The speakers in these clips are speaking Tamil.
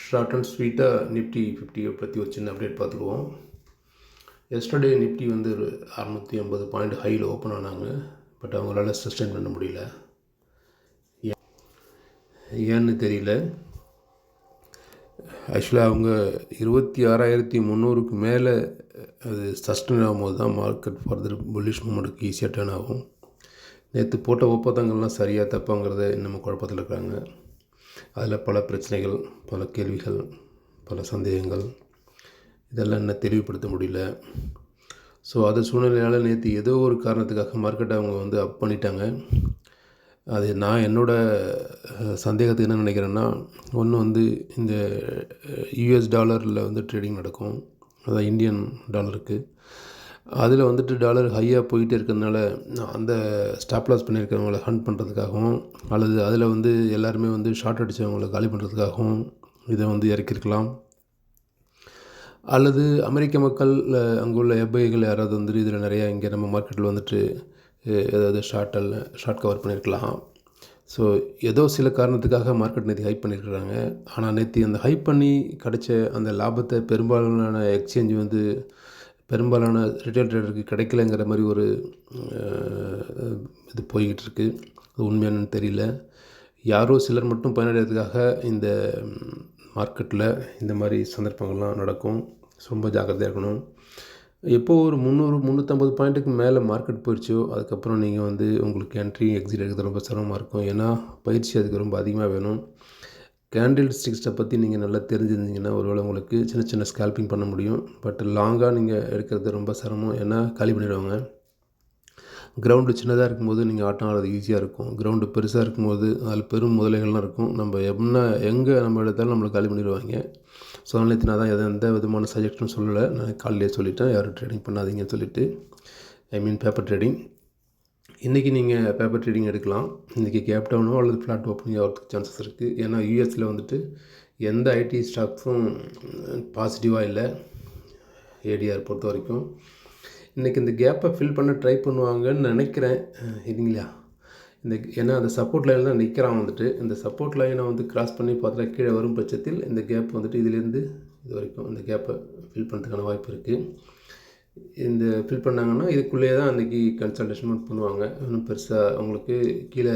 ஷார்ட் அண்ட் ஸ்வீட்டாக நிஃப்டி 50 பற்றி ஒரு சின்ன அப்டேட் பார்த்துக்குவோம். எஸ்டர்டே நிஃப்டி வந்து ஒரு 650 பாயிண்ட் ஹையில் ஓப்பன் ஆனாங்க. பட் அவங்களால சஸ்டெயின் பண்ண முடியல. ஏன்னு தெரியல. ஆக்சுவலாக அவங்க 26,300க்கு மேலே அது சஸ்டெயின் ஆகும்போது தான் மார்க்கெட் ஃபர்தர் புல்லிஷ் மூமெண்ட்டுக்கு ஈஸியாக டர்ன் ஆகும். நேற்று போட்ட ஒப்பந்தங்கள்லாம் சரியாக தப்பாங்கிறத இன்னமும் குழப்பத்தில் இருக்காங்க. அதில் பல பிரச்சனைகள், பல கேள்விகள், பல சந்தேகங்கள், இதெல்லாம் இன்னும் தெளிவுபடுத்த முடியல. ஸோ அது சூழ்நிலையால் நேற்று ஏதோ ஒரு காரணத்துக்காக மார்க்கெட்டை அவங்க வந்து அப் பண்ணிட்டாங்க. அது நான் என்னோடய சந்தேகத்துக்கு என்ன நினைக்கிறேன்னா, ஒன்று வந்து இந்த யூஎஸ் டாலரில் வந்து ட்ரேடிங் நடக்கும், அதான் இந்தியன் டாலருக்கு. அதில் வந்துட்டு டாலர் ஹையாக போயிட்டே இருக்கிறதுனால அந்த ஸ்டாப் லாஸ் பண்ணியிருக்கிறவங்கள ஹண்ட் பண்ணுறதுக்காகவும், அல்லது அதில் வந்து எல்லாருமே வந்து ஷார்ட் அடித்தவங்களை காலி பண்ணுறதுக்காகவும் இதை வந்து இறக்கியிருக்கலாம். அல்லது அமெரிக்க மக்கள் அங்கே உள்ள எஃப்ஐகள் யாராவது வந்துட்டு இதில் நிறையா இங்கே நம்ம மார்க்கெட்டில் வந்துட்டு ஏதாவது ஷார்ட் கவர் பண்ணியிருக்கலாம். ஸோ ஏதோ சில காரணத்துக்காக மார்க்கெட் நேற்று ஹைப் பண்ணியிருக்கிறாங்க. ஆனால் நேற்று அந்த ஹைப் பண்ணி கிடச்ச அந்த லாபத்தை பெரும்பாலான எக்ஸ்சேஞ்ச் வந்து பெரும்பாலான ரிட்டைல் ட்ரேடருக்கு கிடைக்கலங்கிற மாதிரி ஒரு இது போய்கிட்டு இருக்குது. அது உண்மையானு தெரியல. யாரோ சிலர் மட்டும் பயனடைகிறதுக்காக இந்த மார்க்கெட்டில் இந்த மாதிரி சந்தர்ப்பங்கள்லாம் நடக்கும். ரொம்ப ஜாக்கிரதையாக இருக்கணும். எப்போது ஒரு 300-350 பாயிண்ட்டுக்கு மேலே மார்க்கெட் போயிடுச்சோ அதுக்கப்புறம் நீங்கள் வந்து உங்களுக்கு என்ட்ரி எக்ஸிட் எடுக்கிறது ரொம்ப சிரமமாக இருக்கும். ஏன்னா பயிற்சி அதுக்கு ரொம்ப அதிகமாக வேணும். கேண்டில் ஸ்டிக்ஸை பற்றி நீங்கள் நல்லா தெரிஞ்சிருந்தீங்கன்னா ஒருவேளை உங்களுக்கு சின்ன சின்ன ஸ்கேல்பிங் பண்ண முடியும். பட் லாங்காக நீங்கள் எடுக்கிறது ரொம்ப சிரமம். ஏன்னா காலி பண்ணிடுவாங்க. கிரவுண்டு சின்னதாக இருக்கும்போது நீங்கள் ஆட்டம் ஆடுறது ஈஸியாக இருக்கும். கிரவுண்டு பெருசாக இருக்கும்போது அதில் பெரும் முதலைகள்லாம் இருக்கும். நம்ம எங்கே நம்ம எடுத்தாலும் நம்மளை காலி பண்ணிடுவாங்க. ஸோ அதனால் நான் தான் எந்த விதமான சஜெக்ஷனும் சொல்லலை. நான் காலையிலே சொல்லிட்டேன், யாரும் ட்ரேடிங் பண்ணாதீங்கன்னு சொல்லிவிட்டு. Paper trading. இன்றைக்கி நீங்கள் பேப்பர் ட்ரேடிங் எடுக்கலாம். இன்றைக்கி கேப் டவுனோ அல்லது ஃப்ளாட் ஓப்பனிங் ஆகிறதுக்கு சான்சஸ் இருக்குது. ஏன்னா யூஎஸில் வந்துட்டு எந்த ஐடி ஸ்டாக்ஸும் பாசிட்டிவாக இல்லை ஏடிஆர் பொறுத்த வரைக்கும். இன்றைக்கி இந்த கேப்பை ஃபில் பண்ண ட்ரை பண்ணுவாங்கன்னு நினைக்கிறேன், இல்லைங்களா? ஏன்னா அந்த சப்போர்ட் லைனில் தான் நிற்கிறான் வந்துட்டு. இந்த சப்போர்ட் லைனை வந்து கிராஸ் பண்ணி பார்த்தா கீழே வரும் பட்சத்தில் இந்த கேப் வந்துட்டு இதிலேருந்து இது வரைக்கும் இந்த கேப்பை ஃபில் பண்ணுறதுக்கான வாய்ப்பு இருக்குது. இந்த ஃபில் பண்ணாங்கன்னா இதுக்குள்ளேயே தான் அன்றைக்கி கன்சல்டேஷன் பண்ணுவாங்க. இன்னும் பெருசாக அவங்களுக்கு கீழே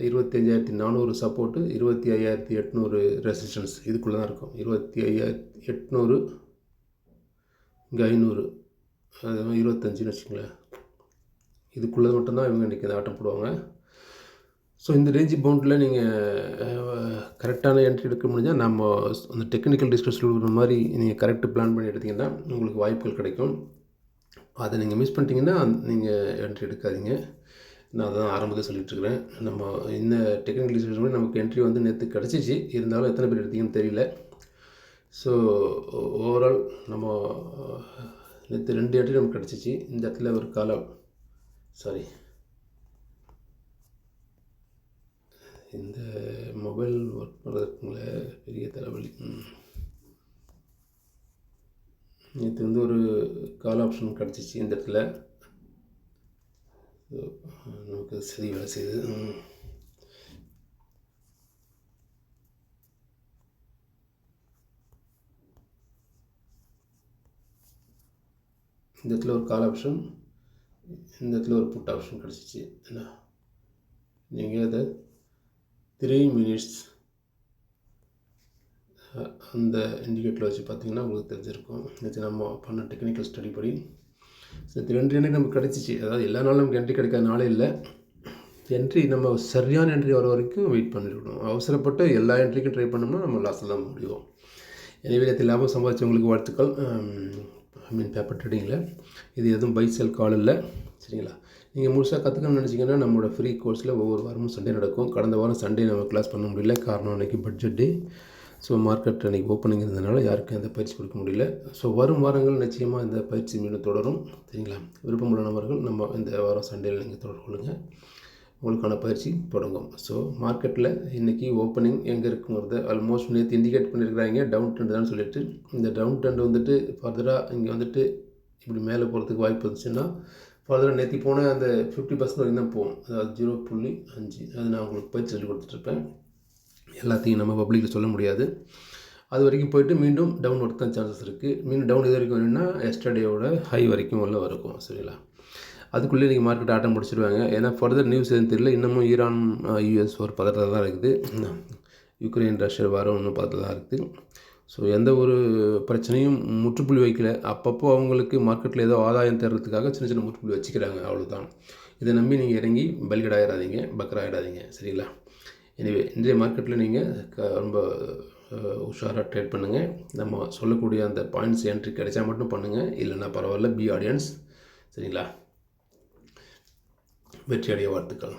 25,400 சப்போர்ட்டு, 25,800 ரெசிஸ்டன்ஸ் இதுக்குள்ளே தான் இருக்கும். 25,800 இங்கே 500, அது 25ன்னு வச்சுங்களேன். இதுக்குள்ளே மட்டும்தான் இவங்க இன்றைக்கி ஆட்டம் போடுவாங்க. ஸோ இந்த ரேஞ்ச் பவுண்டில் நீங்கள் கரெக்டான என்ட்ரி எடுக்க முடிஞ்சால் நம்ம அந்த டெக்னிக்கல் டிஸ்கஷன் கொடுக்குற மாதிரி நீங்கள் கரெக்டு பிளான் பண்ணி எடுத்திங்கன்னா உங்களுக்கு வாய்ப்புகள் கிடைக்கும். அதை நீங்கள் மிஸ் பண்ணிட்டீங்கன்னா நீங்கள் என்ட்ரி எடுக்காதீங்க. நான் அதான் ஆரம்பத்தில் சொல்லிகிட்ருக்கிறேன். நம்ம இந்த டெக்னிக்கல் டிஸ்கஷன் பண்ணி நமக்கு என்ட்ரி வந்து நேற்று கிடச்சிச்சு. இருந்தாலும் எத்தனை பேர் எடுத்தீங்கன்னு தெரியல. ஸோ ஓவரால் நம்ம நேற்று 2 என்ட்ரி நமக்கு கிடச்சிச்சு. இந்த இடத்துல ஒரு இந்த மொபைல் ஒர்க் பண்ணுறதுக்குங்களே பெரிய தலைவலி. நேற்று வந்து ஒரு கால் ஆப்ஷன் கிடச்சிச்சு இந்த இடத்துல. நமக்கு சரி வேலை செய்யுது. இந்த இடத்துல ஒரு கால் ஆப்ஷன், இந்த இடத்துல ஒரு புட் ஆப்ஷன் கிடச்சிச்சு. என்ன நீங்கள் அதை 3 மினிட்ஸ் அந்த இண்டிகேட்டரில் வச்சு பார்த்தீங்கன்னா உங்களுக்கு தெரிஞ்சிருக்கும். நேற்று நம்ம பண்ண டெக்னிக்கல் ஸ்டடி படி நேற்று 2 என்ட்ரி நமக்கு கிடச்சிச்சு. அதாவது எல்லா நாளும் நமக்கு என்ட்ரி கிடைக்காத நாளே இல்லை. என்ட்ரி நம்ம சரியான என்ட்ரி வர வரைக்கும் வெயிட் பண்ணிருக்கணும். அவசரப்பட்டு எல்லா என்ட்ரிக்கும் ட்ரை பண்ணோம்னா நம்ம லாஸில் தான் முடியும். எனவே நேற்று லாபம் சம்பாதிச்சவங்களுக்கு வாழ்த்துக்கள். பேப்பர் ட்ரேடிங்கில் இது எதுவும் பை செல் கால் இல்லை, சரிங்களா? நீங்கள் முழுசாக கற்றுக்கணும்னு நினச்சிங்கன்னா நம்மளோட ஃப்ரீ கோர்ஸில் ஒவ்வொரு வாரமும் சண்டே நடக்கும். கடந்த வாரம் சண்டே நம்ம கிளாஸ் பண்ண முடியல. காரணம் அன்றைக்கி பட்ஜெட் டே. ஸோ மார்க்கெட் அன்றைக்கி ஓப்பனிங் இருந்ததுனால யாருக்கும் எந்த பயிற்சி கொடுக்க முடியல. ஸோ வரும் வாரங்கள் நிச்சயமாக இந்த பயிற்சி மீண்டும் தொடரும், சரிங்களா? விருப்பமுள்ள நபர்கள் நம்ம இந்த வாரம் சண்டேயில் நீங்கள் தொடர்பு கொள்ளுங்கள், உங்களுக்கான பயிற்சி தொடங்கும். ஸோ மார்க்கெட்டில் இன்றைக்கி ஓப்பனிங் எங்கே இருக்குங்கிறத ஆல்மோஸ்ட் நேற்று இண்டிகேட் பண்ணியிருக்கிறாங்க. டவுன் ட்ரெண்ட் தான் சொல்லிட்டு இந்த டவுன் ட்ரெண்ட் வந்துட்டு ஃபர்தராக இங்கே வந்துட்டு இப்படி மேலே போகிறதுக்கு வாய்ப்பு இருந்துச்சுன்னா ஃபர்தராக நேற்று போனால் அந்த 50% வரைக்கும் தான் போகும். அதாவது 0.5 அது நான் உங்களுக்கு பயிற்சி சொல்லி கொடுத்துட்ருப்பேன். எல்லாத்தையும் நம்ம பப்ளிக்கில் சொல்ல முடியாது. அது வரைக்கும் போயிட்டு மீண்டும் டவுன் வரது தான் சான்சஸ் இருக்குது. மீண்டும் டவுன் இது வரைக்கும் வேணும்னா எஸ்டர்டேயோட ஹை வரைக்கும் உள்ள இருக்கும். சரிங்களா? அதுக்குள்ளே நீங்கள் மார்க்கெட் ஆட்டம் முடிச்சிடுவாங்க. ஏன்னா ஃபர்தர் நியூஸ் எதுவும் தெரியல. இன்னமும் ஈரான் யூஎஸ் ஒரு பதட்டத்தில் தான் இருக்குது. யுக்ரைன் ரஷ்யா வாரம் இன்னும் பதட்டத்தில் தான் இருக்குது. ஸோ எந்த ஒரு பிரச்சனையும் முற்றுப்புள்ளி வைக்கல. அப்பப்போ அவங்களுக்கு மார்க்கெட்டில் ஏதோ ஆதாயம் தேடுறதுக்காக சின்ன சின்ன முற்றுப்புள்ளி வச்சுக்கிறாங்க, அவ்வளோதான். இதை நம்பி நீங்கள் இறங்கி பல்கடாயிடாதீங்க, பக்கராயிடாதீங்க. சரிங்களா? எனிவே இன்றைய மார்க்கெட்டில் நீங்கள் ரொம்ப உஷாராக ட்ரேட் பண்ணுங்கள். நம்ம சொல்லக்கூடிய அந்த பாயிண்ட்ஸ் என்ட்ரி கிடைச்சா மட்டும் பண்ணுங்கள், இல்லைன்னா பரவாயில்ல, பி ஆடியன்ஸ். சரிங்களா? வெற்றி அடைய வாழ்த்துக்கள்.